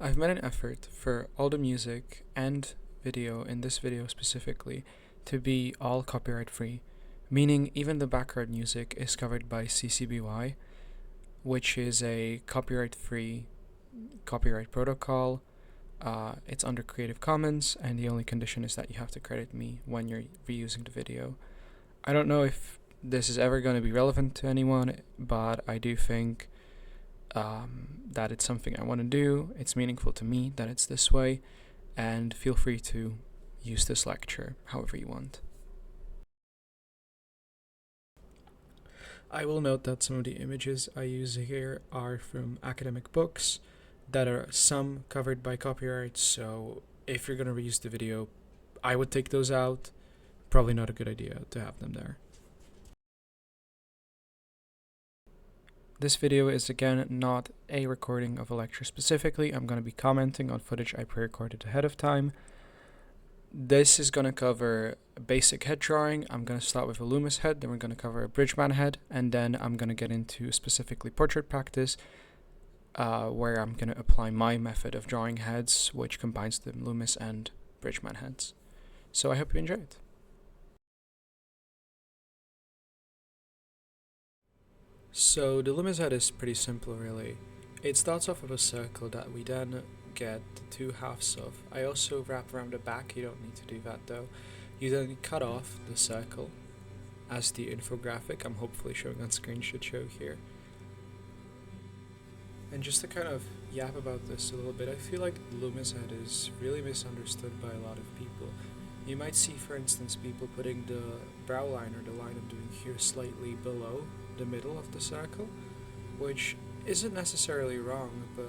I've made an effort for all the music and video in this video specifically to be all copyright free, meaning even the background music is covered by CC BY, which is a copyright free copyright protocol. It's under Creative Commons, and the only condition is that you have to credit me when you're reusing the video. I don't know if this is ever going to be relevant to anyone, but I do think that it's something I want to do. It's meaningful to me that it's this way, and feel free to use this lecture however you want. I will note that some of the images I use here are from academic books that are some covered by copyright, so if you're going to reuse the video, I would take those out. Probably not a good idea to have them there. This video is again not a recording of a lecture specifically. I'm going to be commenting on footage I pre-recorded ahead of time. This is going to cover basic head drawing. I'm going to start with a Loomis head, then we're going to cover a Bridgman head, and then I'm going to get into specifically portrait practice, where I'm going to apply my method of drawing heads, which combines the Loomis and Bridgman heads. So I hope you enjoy it. So the Loomis head is pretty simple really. It starts off with a circle that we then get the two halves of. I also wrap around the back, you don't need to do that though. You then cut off the circle, as the infographic I'm hopefully showing on screen should show here. And just to kind of yap about this a little bit, I feel like the Loomis head is really misunderstood by a lot of people. You might see, for instance, people putting the brow line or the line I'm doing here slightly below the middle of the circle, which isn't necessarily wrong, but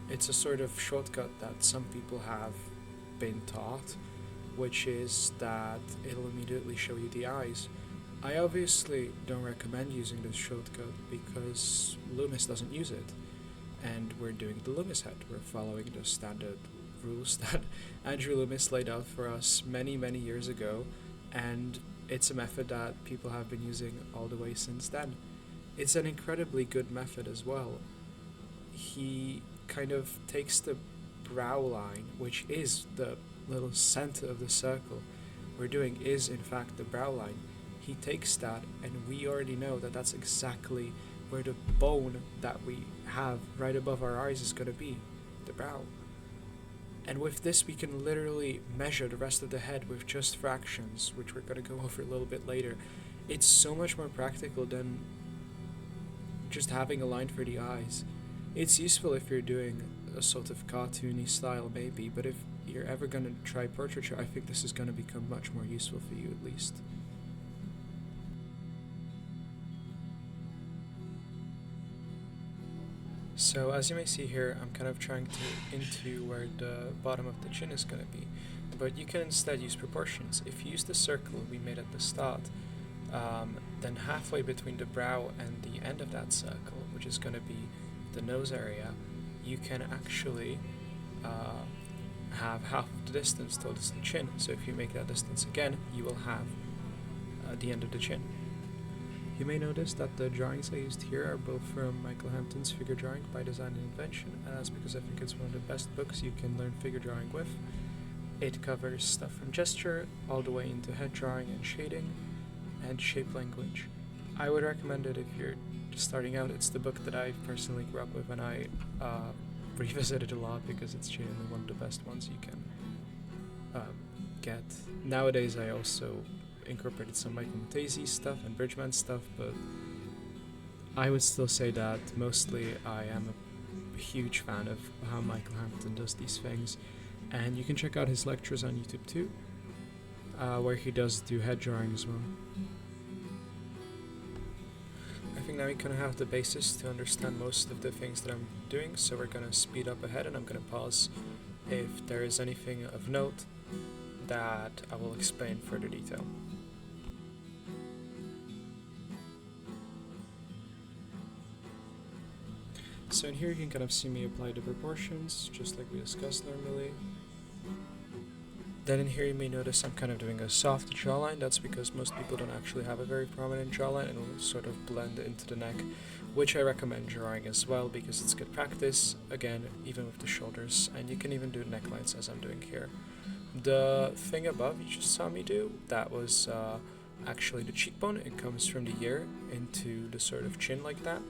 it's a sort of shortcut that some people have been taught, which is that it'll immediately show you the eyes. I obviously don't recommend using this shortcut because Loomis doesn't use it, and we're doing the Loomis head. We're following the standard rules that Andrew Loomis laid out for us many years ago, and it's a method that people have been using all the way since then. It's an incredibly good method as well. He kind of takes the brow line, which is the little center of the circle we're doing is in fact the brow line. He takes that, and we already know that that's exactly where the bone that we have right above our eyes is going to be, the brow. And with this we can literally measure the rest of the head with just fractions, which we're going to go over a little bit later. It's so much more practical than just having a line for the eyes. It's useful if you're doing a sort of cartoony style maybe, but if you're ever going to try portraiture, I think this is going to become much more useful for you at least. So as you may see here, I'm kind of trying to into where the bottom of the chin is going to be, but you can instead use proportions. If you use the circle we made at the start, then halfway between the brow and the end of that circle, which is going to be the nose area, you can actually have half of the distance towards the chin. So if you make that distance again, you will have the end of the chin. You may notice that the drawings I used here are both from Michael Hamptons' Figure Drawing by Design and Invention, and that's because I think it's one of the best books you can learn figure drawing with. It covers stuff from gesture all the way into head drawing and shading and shape language. I would recommend it if you're just starting out. It's the book that I personally grew up with, and I revisit it a lot because it's genuinely one of the best ones you can get. Nowadays I also incorporated some Michael Hamptons stuff and Bridgman stuff, but I would still say that mostly I am a huge fan of how Michael Hampton does these things, and you can check out his lectures on YouTube too, where he does do head drawing as well. I think now we kind of have the basis to understand most of the things that I'm doing, so we're going to speed up ahead and I'm going to pause if there is anything of note that I will explain in further detail. So in here you can kind of see me apply the proportions, just like we discussed normally. Then in here you may notice I'm kind of doing a soft jawline. That's because most people don't actually have a very prominent jawline, and it will sort of blend into the neck which I recommend drawing as well because it's good practice, again, even with the shoulders, and you can even do necklines as I'm doing here. The thing above you just saw me do, that was actually the cheekbone. It comes from the ear into the sort of chin like that.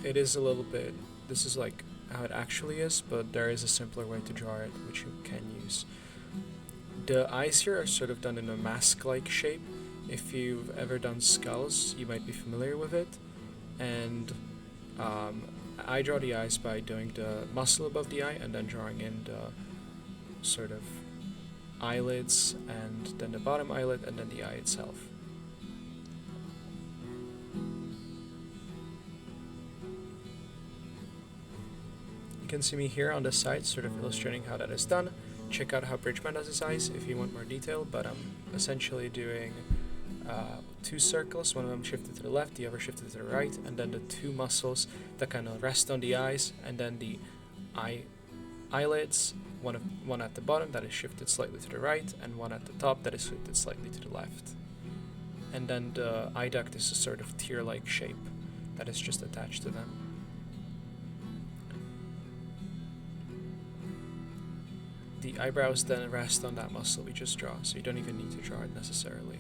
It is a little bit, this is like how it actually is, but there is a simpler way to draw it which you can use. The eyes here are sort of done in a mask-like shape. If you've ever done skulls, you might be familiar with it. And I draw the eyes by doing the muscle above the eye and then drawing in the sort of eyelids and then the bottom eyelid and then the eye itself. You can see me here on the side sort of illustrating how that is done. Check out how Bridgman does his eyes if you want more detail, but I'm essentially doing 2 circles, one of them shifted to the left, the other shifted to the right, and then the 2 muscles that kind of rest on the eyes, and then the eyelids, one at the bottom that is shifted slightly to the right, and one at the top that is shifted slightly to the left. And then the eye duct is a sort of tear-like shape that is just attached to them. The eyebrows then rest on that muscle we just draw, so you don't even need to draw it necessarily.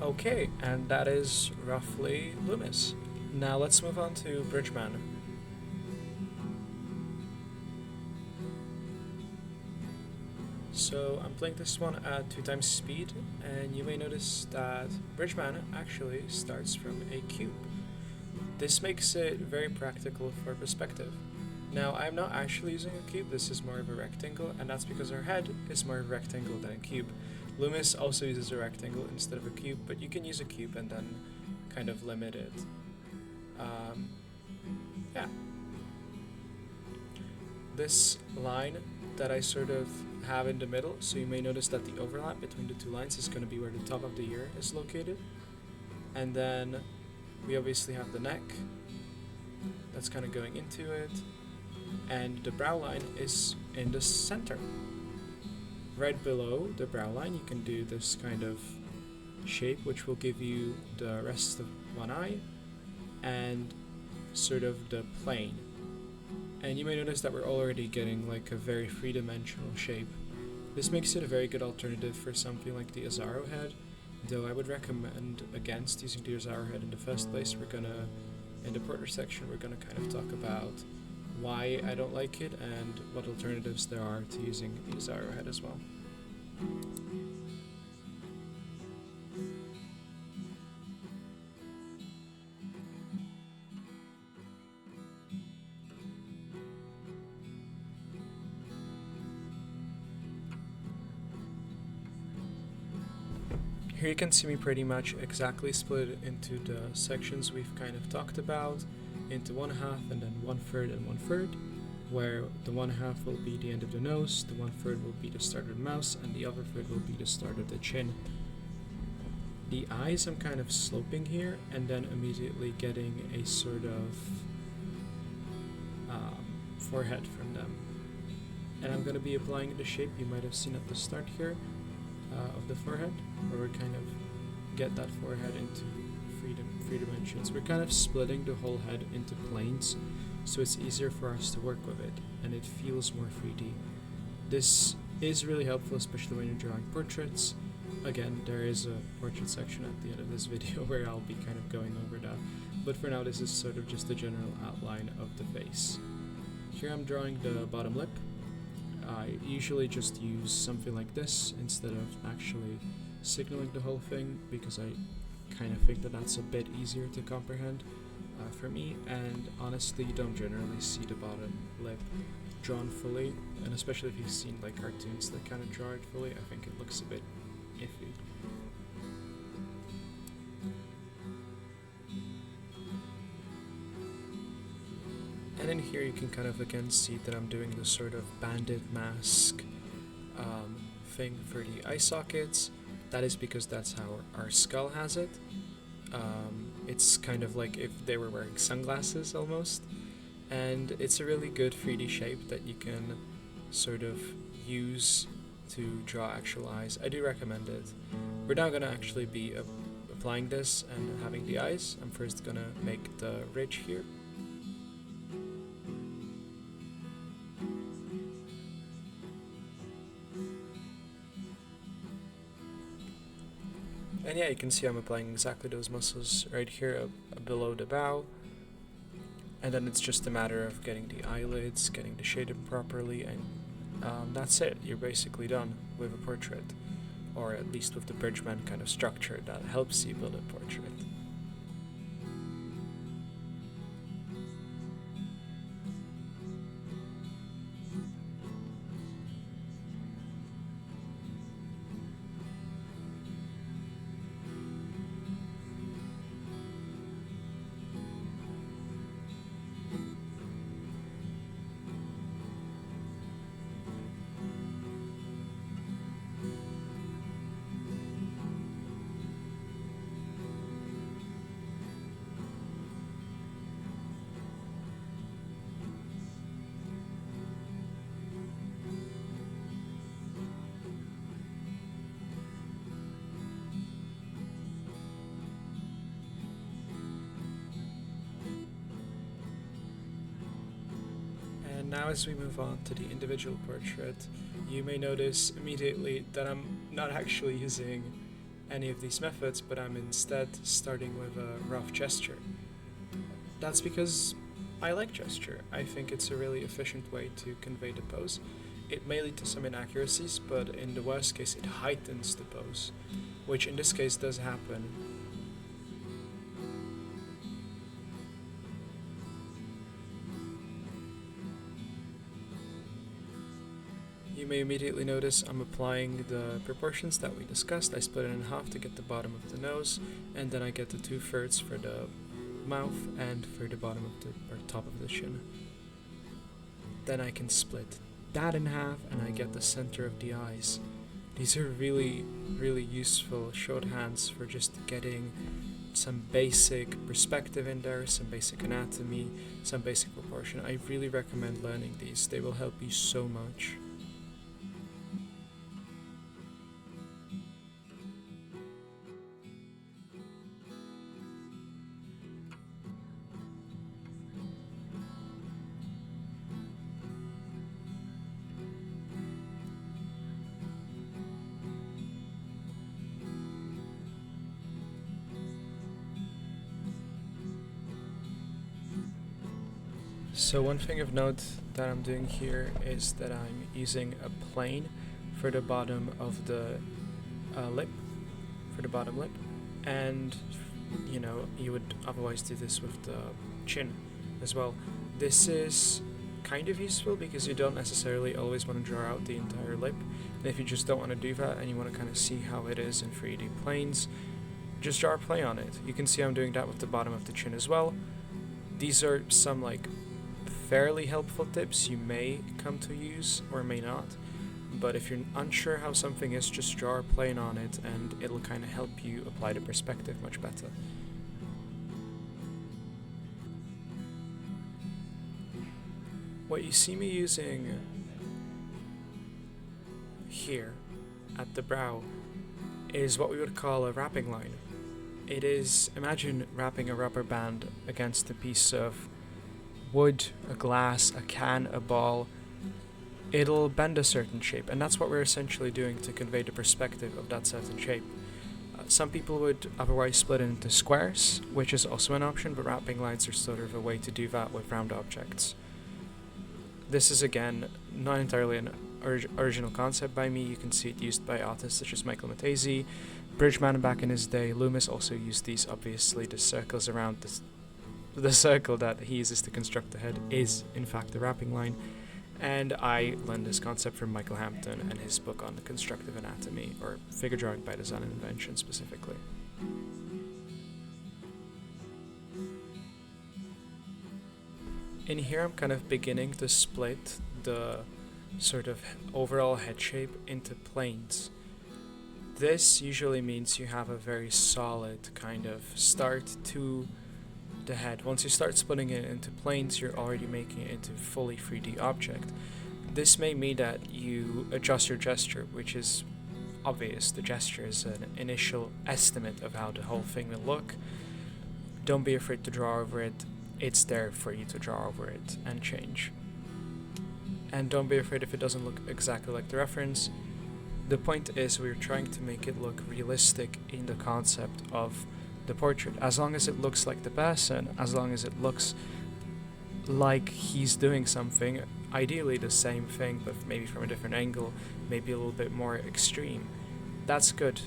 Okay, and that is roughly Loomis. Now let's move on to Bridgman. So I'm playing this one at 2 times speed, and you may notice that Bridgman actually starts from a cube. This makes it very practical for perspective. Now I'm not actually using a cube, this is more of a rectangle, and that's because our head is more of a rectangle than a cube. Loomis also uses a rectangle instead of a cube, but you can use a cube and then kind of limit it. Yeah. This line that I sort of have in the middle, so you may notice that the overlap between the 2 lines is going to be where the top of the ear is located. And then we obviously have the neck that's kind of going into it, and the brow line is in the center. Right below the brow line you can do this kind of shape which will give you the rest of one eye and sort of the plane. And you may notice that we're already getting like a very 3-dimensional shape. This makes it a very good alternative for something like the Azaro head, though I would recommend against using the Azaro head in the first place. In the portrait section, we're gonna kind of talk about why I don't like it and what alternatives there are to using the Azaro head as well. Here you can see me pretty much exactly split into the sections we've kind of talked about, into 1/2 and then 1/3 and 1/3, where the 1/2 will be the end of the nose, the 1/3 will be the start of the mouth, and the other third will be the start of the chin. The eyes I'm kind of sloping here, and then immediately getting a sort of forehead from them. And I'm going to be applying the shape you might have seen at the start here of the forehead, where we kind of get that forehead into three dimensions. We're kind of splitting the whole head into planes, so it's easier for us to work with it, and it feels more 3D. This is really helpful, especially when you're drawing portraits. Again, there is a portrait section at the end of this video where I'll be kind of going over that, but for now this is sort of just the general outline of the face. Here I'm drawing the bottom lip. I usually just use something like this instead of actually signaling the whole thing, because I kind of think that that's a bit easier to comprehend for me, and honestly you don't generally see the bottom lip drawn fully, and especially if you've seen like cartoons that kind of draw it fully, I think it looks a bit iffy. And in here you can kind of again see that I'm doing this sort of bandit mask thing for the eye sockets. That is because that's how our skull has it. It's kind of like if they were wearing sunglasses almost, and it's a really good 3D shape that you can sort of use to draw actual eyes. I do recommend it. We're now going to actually be applying this and having the eyes. I'm first going to make the ridge here. And yeah, you can see I'm applying exactly those muscles right here below the brow. And then it's just a matter of getting the eyelids, getting the shading properly, and that's it. You're basically done with a portrait. Or at least with the Bridgman kind of structure that helps you build a portrait. And now as we move on to the individual portrait, you may notice immediately that I'm not actually using any of these methods, but I'm instead starting with a rough gesture. That's because I like gesture. I think it's a really efficient way to convey the pose. It may lead to some inaccuracies, but in the worst case it heightens the pose, which in this case does happen. You may immediately notice I'm applying the proportions that we discussed. I split it in half to get the bottom of the nose, and then I get the 2/3 for the mouth and for the bottom of the or top of the chin. Then I can split that in half and I get the center of the eyes. These are really, really useful shorthands for just getting some basic perspective in there, some basic anatomy, some basic proportion. I really recommend learning these. They will help you so much. So one thing of note that I'm doing here is that I'm using a plane for the bottom of the lip, for the bottom lip, and you know, you would otherwise do this with the chin as well. This is kind of useful because you don't necessarily always want to draw out the entire lip, and if you just don't want to do that and you want to kind of see how it is in 3D planes, just draw a plane on it. You can see I'm doing that with the bottom of the chin as well. These are some like fairly helpful tips you may come to use or may not, but if you're unsure how something is, just draw a plane on it and it'll kind of help you apply the perspective much better. What you see me using here at the brow is what we would call a wrapping line. It is, imagine wrapping a rubber band against a piece of wood, a glass, a can, a ball. It'll bend a certain shape, and that's what we're essentially doing to convey the perspective of that certain shape. Some people would otherwise split it into squares, which is also an option, but wrapping lines are sort of a way to do that with round objects. This is again not entirely an original concept by me. You can see it used by artists such as Michael Hamptons, Bridgeman back in his day. Loomis also used these. Obviously the circles around the circle that he uses to construct the head is in fact the wrapping line, and I learned this concept from Michael Hampton and his book on the constructive anatomy, or figure drawing by design and invention specifically. In here I'm kind of beginning to split the sort of overall head shape into planes. This usually means you have a very solid kind of start to the head. Once you start splitting it into planes, you're already making it into fully 3D object. This may mean that you adjust your gesture, which is obvious. The gesture is an initial estimate of how the whole thing will look. Don't be afraid to draw over it. It's there for you to draw over it and change. And don't be afraid if it doesn't look exactly like the reference. The point is we're trying to make it look realistic in the concept of the portrait. As long as it looks like the person, as long as it looks like he's doing something, ideally the same thing but maybe from a different angle, maybe a little bit more extreme, that's good.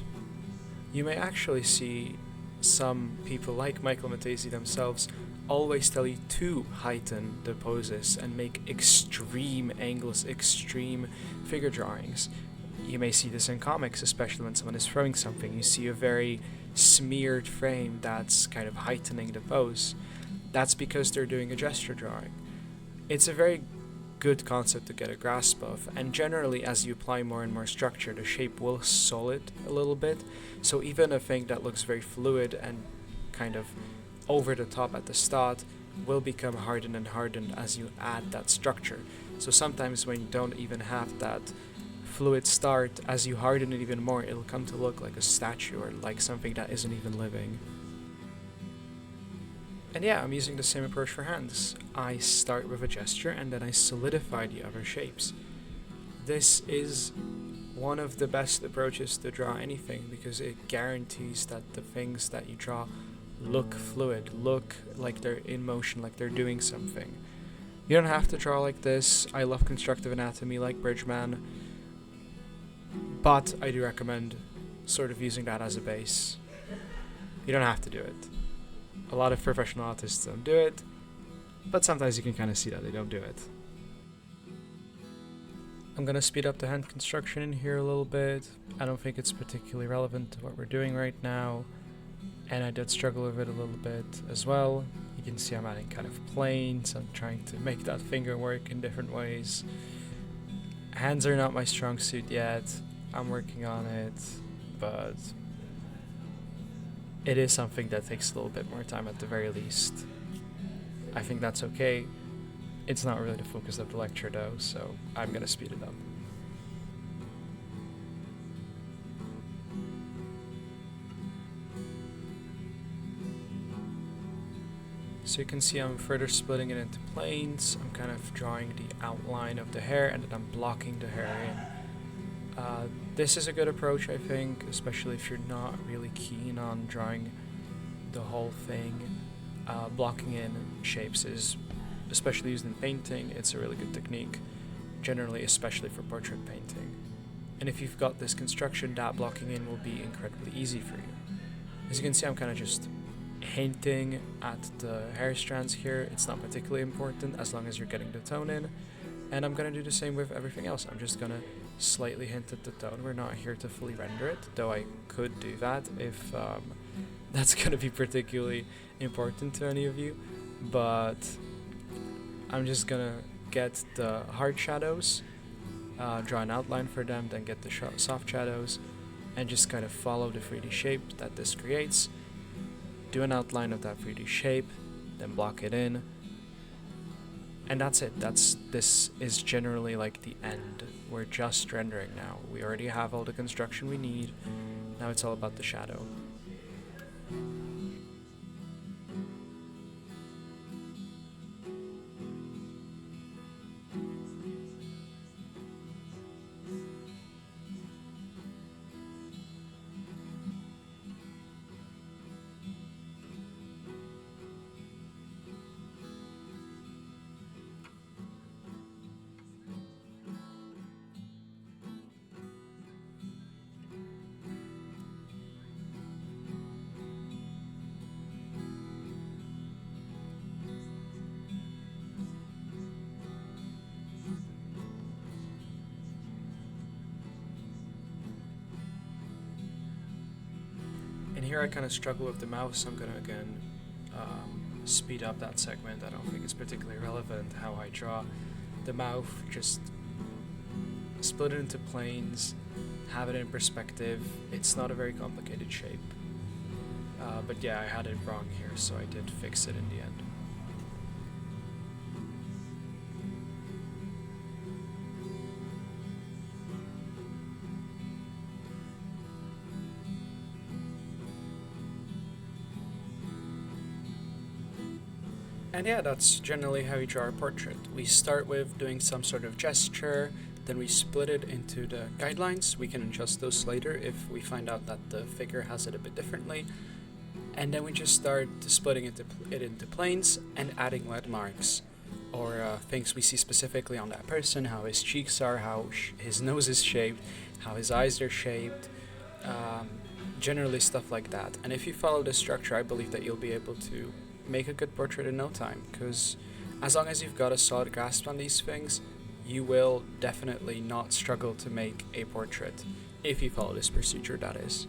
You may actually see some people like Michael Hamptons themselves always tell you to heighten the poses and make extreme angles, extreme figure drawings. You may see this in comics, especially when someone is throwing something. You see a very smeared frame that's kind of heightening the pose. That's because they're doing a gesture drawing. It's a very good concept to get a grasp of, and generally as you apply more and more structure, the shape will solid a little bit. So even a thing that looks very fluid and kind of over the top at the start will become hardened and hardened as you add that structure. So sometimes when you don't even have that fluid start, as you harden it even more, it'll come to look like a statue or like something that isn't even living. And yeah, I'm using the same approach for hands. I start with a gesture and then I solidify the other shapes. This is one of the best approaches to draw anything because it guarantees that the things that you draw look fluid, look like they're in motion, like they're doing something. You don't have to draw like this. I love constructive anatomy like Bridgman, but I do recommend sort of using that as a base. You don't have to do it. A lot of professional artists don't do it, but sometimes you can kind of see that they don't do it. I'm going to speed up the hand construction in here a little bit. I don't think it's particularly relevant to what we're doing right now, and I did struggle with it a little bit as well. You can see I'm adding kind of planes. I'm trying to make that finger work in different ways. Hands are not my strong suit yet. I'm working on it, but it is something that takes a little bit more time at the very least. I think that's okay. It's not really the focus of the lecture though, so I'm gonna speed it up. So you can see I'm further splitting it into planes. I'm kind of drawing the outline of the hair and then I'm blocking the hair in. This is a good approach, I think, especially if you're not really keen on drawing the whole thing. Blocking in shapes is, especially used in painting, it's a really good technique, generally, especially for portrait painting. And if you've got this construction, that blocking in will be incredibly easy for you. As you can see, I'm kind of just hinting at the hair strands here. It's not particularly important as long as you're getting the tone in. And I'm going to do the same with everything else. I'm just going to slightly hint at the tone. We're not here to fully render it, though I could do that if that's going to be particularly important to any of you. But I'm just going to get the hard shadows, draw an outline for them, then get the soft shadows, and just kind of follow the 3D shape that this creates. Do an outline of that 3D shape, then block it in. And that's it. This is generally like the end. We're just rendering now. We already have all the construction we need. Now it's all about the shadow. Here I kind of struggle with the mouth, so I'm going to again speed up that segment. I don't think it's particularly relevant how I draw the mouth. Just split it into planes, have it in perspective. It's not a very complicated shape. But yeah, I had it wrong here, so I did fix it in the end. And yeah, that's generally how we draw a portrait. We start with doing some sort of gesture, then we split it into the guidelines. We can adjust those later if we find out that the figure has it a bit differently. And then we just start splitting it into planes and adding landmarks, or things we see specifically on that person, how his cheeks are, how his nose is shaped, how his eyes are shaped, generally stuff like that. And if you follow this structure, I believe that you'll be able to make a good portrait in no time, because as long as you've got a solid grasp on these things, you will definitely not struggle to make a portrait, if you follow this procedure, that is.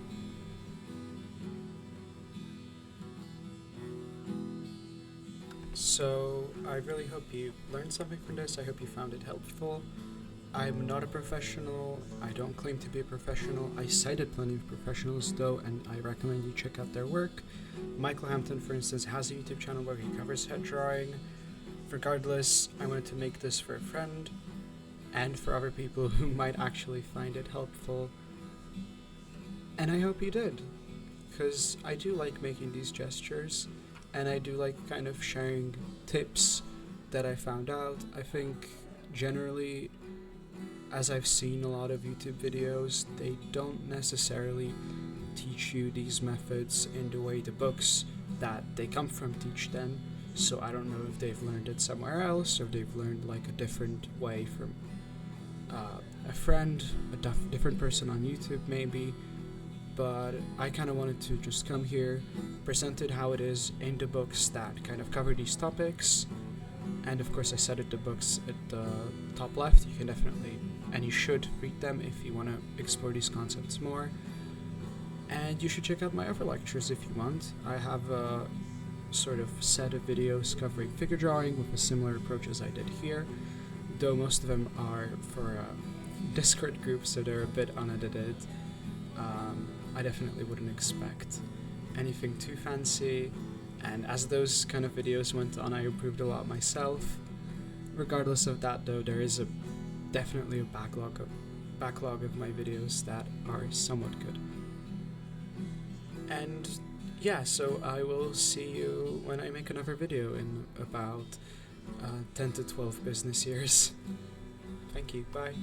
So I really hope you learned something from this. I hope you found it helpful. I'm not a professional. I don't claim to be a professional. I cited plenty of professionals though, and I recommend you check out their work. Michael Hampton, for instance, has a YouTube channel where he covers head drawing. Regardless, I wanted to make this for a friend and for other people who might actually find it helpful. And I hope you did, because I do like making these gestures, and I do like kind of sharing tips that I found out. I think generally, as I've seen a lot of YouTube videos, they don't necessarily teach you these methods in the way the books that they come from teach them. So I don't know if they've learned it somewhere else, or they've learned like a different way from a friend, a different person on YouTube maybe. But I kind of wanted to just come here, present it how it is in the books that kind of cover these topics. And of course I cited the books at the top left. You can definitely, and you should read them if you want to explore these concepts more. And you should check out my other lectures if you want. I have a sort of set of videos covering figure drawing with a similar approach as I did here, though most of them are for a Discord group, so they're a bit unedited. I definitely wouldn't expect anything too fancy, and as those kind of videos went on, I improved a lot myself. Regardless of that though, there is definitely a backlog of my videos that are somewhat good. And yeah, so I will see you when I make another video in about 10 to 12 business years. Thank you, bye.